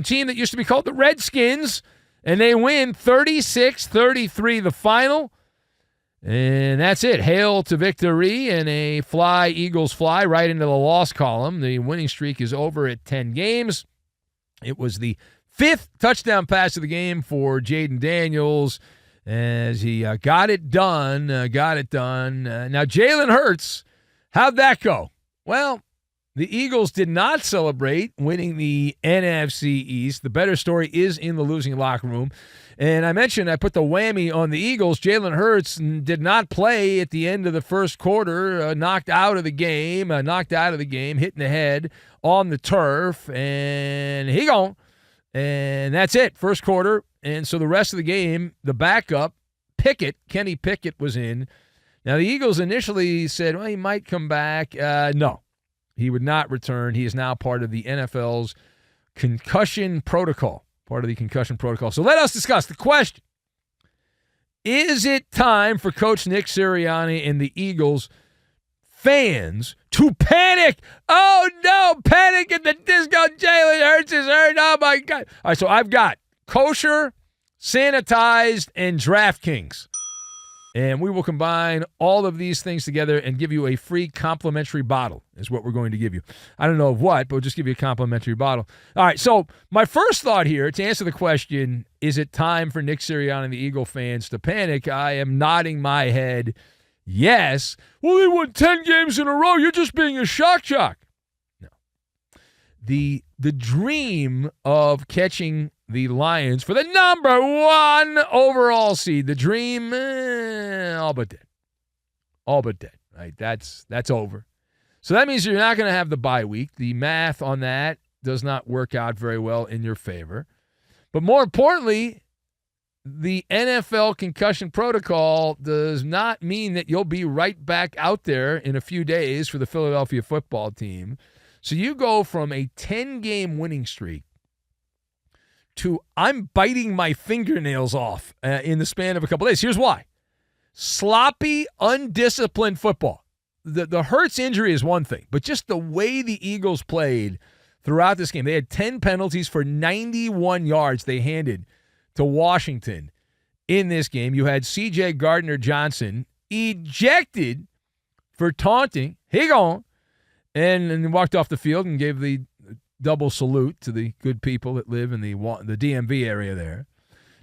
team that used to be called the Redskins, and they win 36-33 the final. And that's it. Hail to victory and a fly, Eagles fly right into the loss column. The winning streak is over at 10 games. It was the 5th touchdown pass of the game for Jaden Daniels as he got it done. Now, Jalen Hurts, how'd that go? Well, the Eagles did not celebrate winning the NFC East. The better story is in the losing locker room. And I mentioned I put the whammy on the Eagles. Jalen Hurts did not play at the end of the first quarter, knocked out of the game, hitting the head on the turf, and he gone. And that's it, first quarter. And so the rest of the game, the backup, Kenny Pickett was in. Now, the Eagles initially said, well, he might come back. No, he would not return. He is now part of the NFL's concussion protocol. So let us discuss the question. Is it time for Coach Nick Sirianni and the Eagles fans to panic? Oh, no, panic at the disco. Jalen Hurts is hurt. Oh, my God. All right, so I've got kosher, sanitized, and DraftKings. And we will combine all of these things together and give you a free complimentary bottle is what we're going to give you. I don't know of what, but we'll just give you a complimentary bottle. All right, so my first thought here, to answer the question, is it time for Nick Sirianni and the Eagle fans to panic? I am nodding my head yes. Well, they won 10 games in a row. You're just being a shock jock. No. The dream of catching the Lions for the number 1 overall seed. The dream, all but dead. Right? That's over. So that means you're not going to have the bye week. The math on that does not work out very well in your favor. But more importantly, the NFL concussion protocol does not mean that you'll be right back out there in a few days for the Philadelphia football team. So you go from a 10-game winning streak to I'm biting my fingernails off in the span of a couple days. Here's why. Sloppy, undisciplined football. The Hurts injury is one thing, but just the way the Eagles played throughout this game. They had 10 penalties for 91 yards they handed to Washington in this game. You had C.J. Gardner-Johnson ejected for taunting. He gone. And walked off the field and gave the double salute to the good people that live in the DMV area there.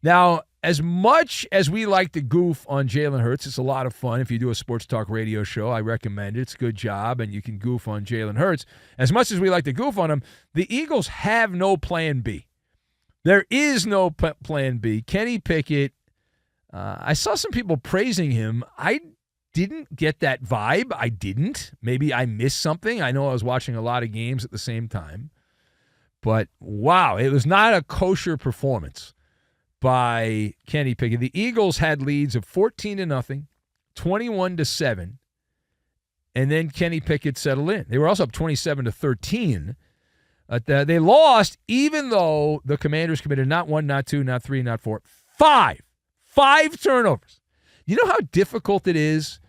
Now, as much as we like to goof on Jalen Hurts, it's a lot of fun. If you do a sports talk radio show, I recommend it. It's a good job, and you can goof on Jalen Hurts. As much as we like to goof on him, the Eagles have no plan B. There is no plan B. Kenny Pickett, I saw some people praising him. I didn't get that vibe. I didn't. Maybe I missed something. I know I was watching a lot of games at the same time. But, wow, it was not a kosher performance by Kenny Pickett. The Eagles had leads of 14-0, 21-7, and then Kenny Pickett settled in. They were also up 27-13. They lost even though the Commanders committed not 1, not 2, not 3, not 4, 5. 5 turnovers. You know how difficult it is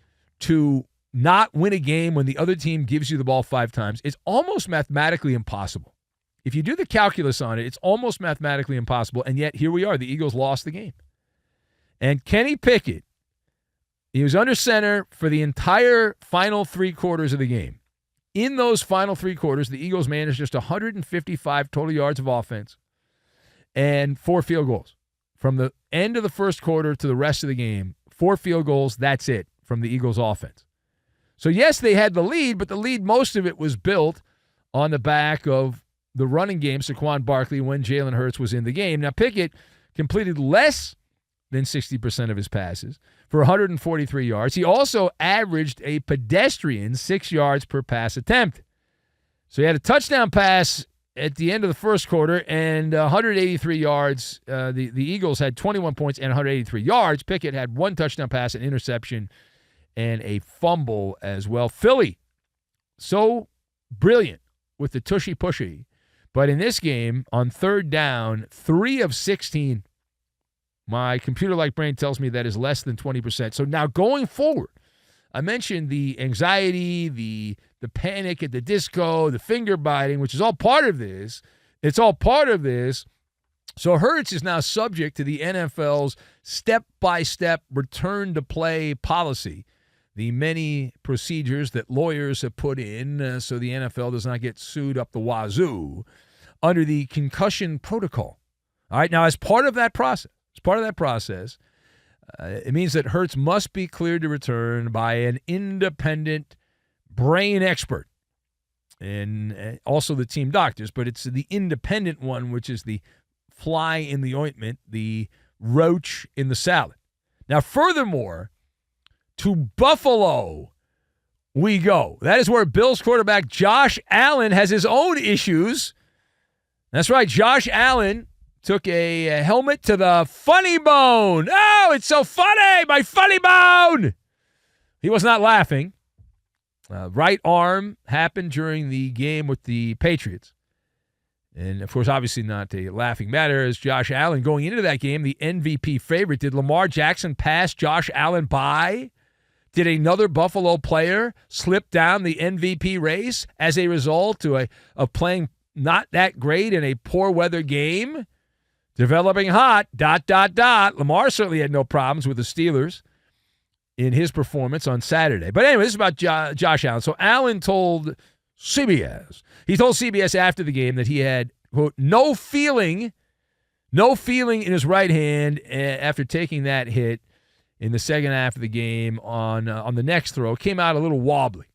to not win a game when the other team gives you the ball 5 times? It's almost mathematically impossible. If you do the calculus on it, it's almost mathematically impossible, and yet here we are. The Eagles lost the game. And Kenny Pickett, he was under center for the entire final 3 quarters of the game. In those final 3 quarters, the Eagles managed just 155 total yards of offense and 4 field goals. From the end of the first quarter to the rest of the game, 4 field goals, that's it from the Eagles offense. So, yes, they had the lead, but the lead, most of it was built on the back of the running game, Saquon Barkley, when Jalen Hurts was in the game. Now, Pickett completed less than 60% of his passes for 143 yards. He also averaged a pedestrian 6 yards per pass attempt. So he had a touchdown pass at the end of the first quarter and 183 yards. The Eagles had 21 points and 183 yards. Pickett had 1 touchdown pass, an interception, and a fumble as well. Philly, so brilliant with the tushy-pushy. But in this game, on 3rd down, 3 of 16. My computer-like brain tells me that is less than 20%. So now going forward, I mentioned the anxiety, the panic at the disco, the finger biting, which is all part of this. It's all part of this. So Hurts is now subject to the NFL's step-by-step return-to-play policy, the many procedures that lawyers have put in so the NFL does not get sued up the wazoo under the concussion protocol. All right, now as part of that process, it means that Hurts must be cleared to return by an independent brain expert and also the team doctors, but it's the independent one, which is the fly in the ointment, the roach in the salad. Now, furthermore, to Buffalo we go. That is where Bills quarterback Josh Allen has his own issues. That's right, Josh Allen took a helmet to the funny bone. Oh, it's so funny, my funny bone. He was not laughing. Right arm happened during the game with the Patriots. And, of course, obviously not a laughing matter as Josh Allen going into that game, the MVP favorite. Did Lamar Jackson pass Josh Allen by? Did another Buffalo player slip down the MVP race as a result of playing not that great in a poor weather game? Developing hot, ... Lamar certainly had no problems with the Steelers in his performance on Saturday. But anyway, this is about Josh Allen. So Allen told CBS. He told CBS after the game that he had, quote, no feeling in his right hand after taking that hit in the second half of the game on the next throw. It came out a little wobbly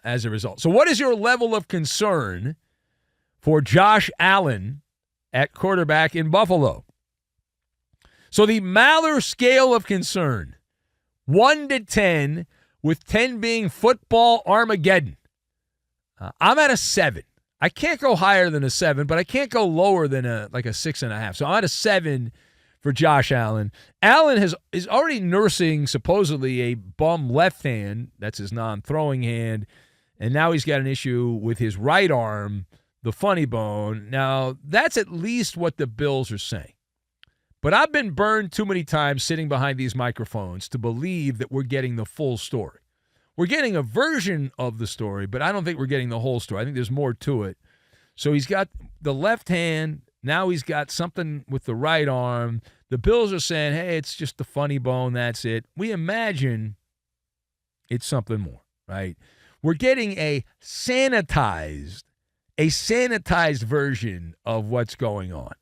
as a result. So what is your level of concern for Josh Allen at quarterback in Buffalo? So the Maller scale of concern, 1 to 10, with 10 being football Armageddon. I'm at a 7. I can't go higher than a 7, but I can't go lower than a 6.5. So I'm at a 7 for Josh Allen. Allen is already nursing supposedly a bum left hand. That's his non-throwing hand. And now he's got an issue with his right arm, the funny bone. Now, that's at least what the Bills are saying. But I've been burned too many times sitting behind these microphones to believe that we're getting the full story. We're getting a version of the story, but I don't think we're getting the whole story. I think there's more to it. So he's got the left hand. Now he's got something with the right arm. The Bills are saying, hey, it's just the funny bone. That's it. We imagine it's something more, right? We're getting a sanitized version of what's going on.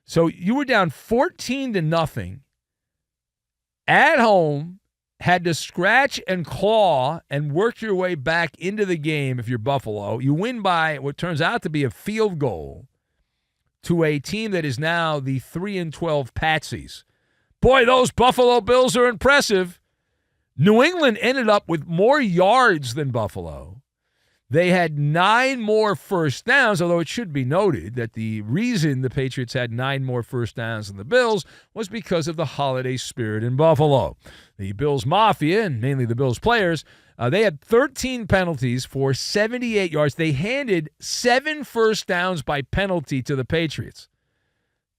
So you were down 14-0 at home, had to scratch and claw and work your way back into the game if you're Buffalo. You win by what turns out to be a field goal to a team that is now the 3-12 Patsies. Boy, those Buffalo Bills are impressive. New England ended up with more yards than Buffalo. They had 9 more first downs, although it should be noted that the reason the Patriots had 9 more first downs than the Bills was because of the holiday spirit in Buffalo. The Bills Mafia, and mainly the Bills players, they had 13 penalties for 78 yards. They handed 7 first downs by penalty to the Patriots.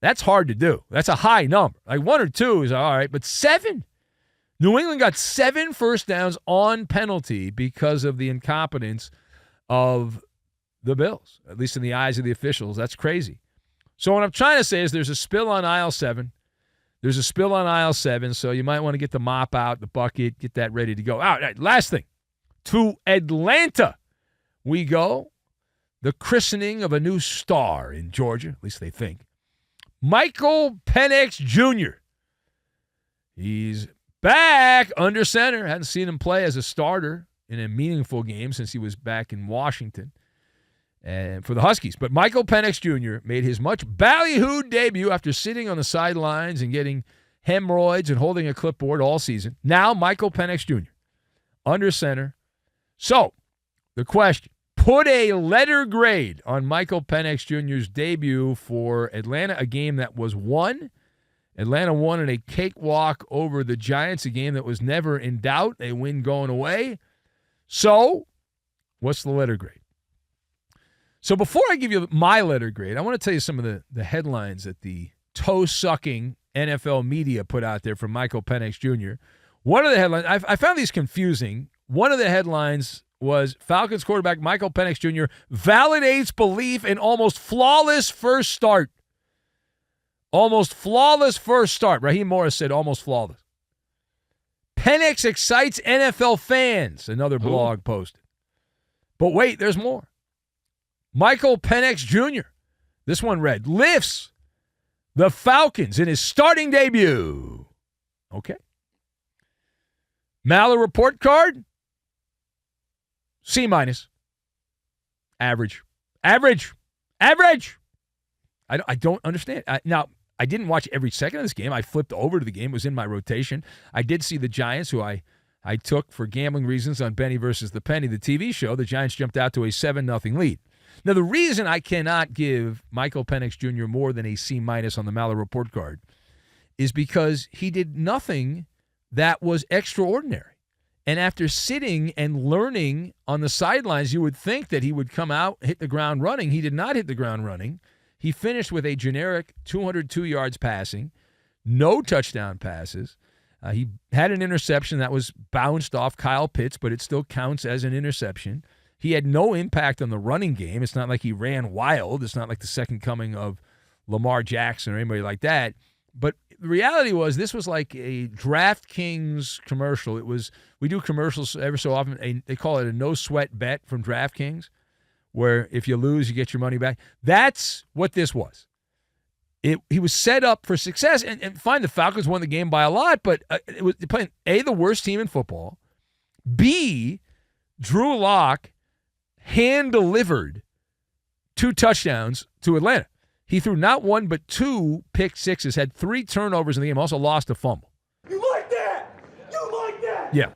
That's hard to do. That's a high number. Like 1 or 2 is all right, but 7? New England got 7 first downs on penalty because of the incompetence of the Bills, at least in the eyes of the officials. That's crazy. So what I'm trying to say is there's a spill on aisle 7. There's a spill on aisle 7, so you might want to get the mop out, the bucket, get that ready to go. All right, last thing. To Atlanta we go. The christening of a new star in Georgia, at least they think. Michael Penix Jr. He's back under center. Hadn't seen him play as a starter in a meaningful game since he was back in Washington and for the Huskies. But Michael Penix Jr. made his much ballyhooed debut after sitting on the sidelines and getting hemorrhoids and holding a clipboard all season. Now Michael Penix Jr. under center. So the question, put a letter grade on Michael Penix Jr.'s debut for Atlanta, a game that was won. Atlanta won in a cakewalk over the Giants, a game that was never in doubt. They win going away. So, what's the letter grade? So before I give you my letter grade, I want to tell you some of the headlines that the toe-sucking NFL media put out there from Michael Penix Jr. One of the headlines, I found these confusing. One of the headlines was Falcons quarterback Michael Penix Jr. validates belief in almost flawless first start. Almost flawless first start. Raheem Morris said almost flawless. Penix excites NFL fans, another blog posted. But wait, there's more. Michael Penix Jr., this one read, lifts the Falcons in his starting debut. Okay. Maller report card, C-. Average. I don't understand. Now, I didn't watch every second of this game. I flipped over to the game. It was in my rotation. I did see the Giants, who I took for gambling reasons on Benny versus the Penny, the TV show. The Giants jumped out to a 7-0 lead. Now, the reason I cannot give Michael Penix Jr. more than a C- on the Maller report card is because he did nothing that was extraordinary. And after sitting and learning on the sidelines, you would think that he would come out, hit the ground running. He did not hit the ground running. He finished with a generic 202 yards passing, no touchdown passes. He had an interception that was bounced off Kyle Pitts, but it still counts as an interception. He had no impact on the running game. It's not like he ran wild. It's not like the second coming of Lamar Jackson or anybody like that. But the reality was this was like a DraftKings commercial. We do commercials ever so often. They call it a no-sweat bet from DraftKings, where if you lose, you get your money back. That's what this was. He was set up for success. And fine, the Falcons won the game by a lot, but it was playing, A, the worst team in football, B, Drew Lock hand-delivered 2 touchdowns to Atlanta. He threw not 1 but 2 pick sixes, had 3 turnovers in the game, also lost a fumble. You like that? Yeah.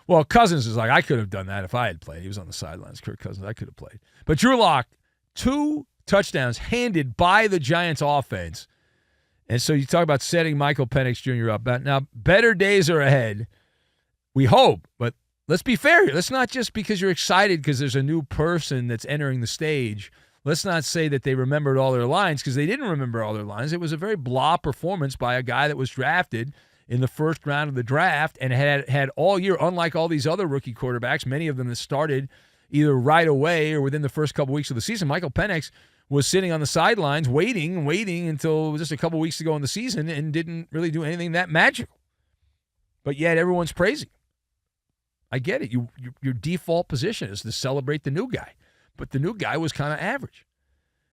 Well, Cousins is like, I could have done that if I had played. He was on the sidelines, Kirk Cousins. I could have played. But Drew Lock, 2 touchdowns handed by the Giants offense. And so you talk about setting Michael Penix Jr. up. Now, better days are ahead. We hope, but let's be fair here. Let's not just because you're excited because there's a new person that's entering the stage. Let's not say that they remembered all their lines, because they didn't remember all their lines. It was a very blah performance by a guy that was drafted in the first round of the draft and had all year, unlike all these other rookie quarterbacks, many of them that started either right away or within the first couple weeks of the season. Michael Penix was sitting on the sidelines waiting until just a couple weeks to go in the season and didn't really do anything that magical. But yet everyone's praising him. I get it. Your default position is to celebrate the new guy. But the new guy was kind of average.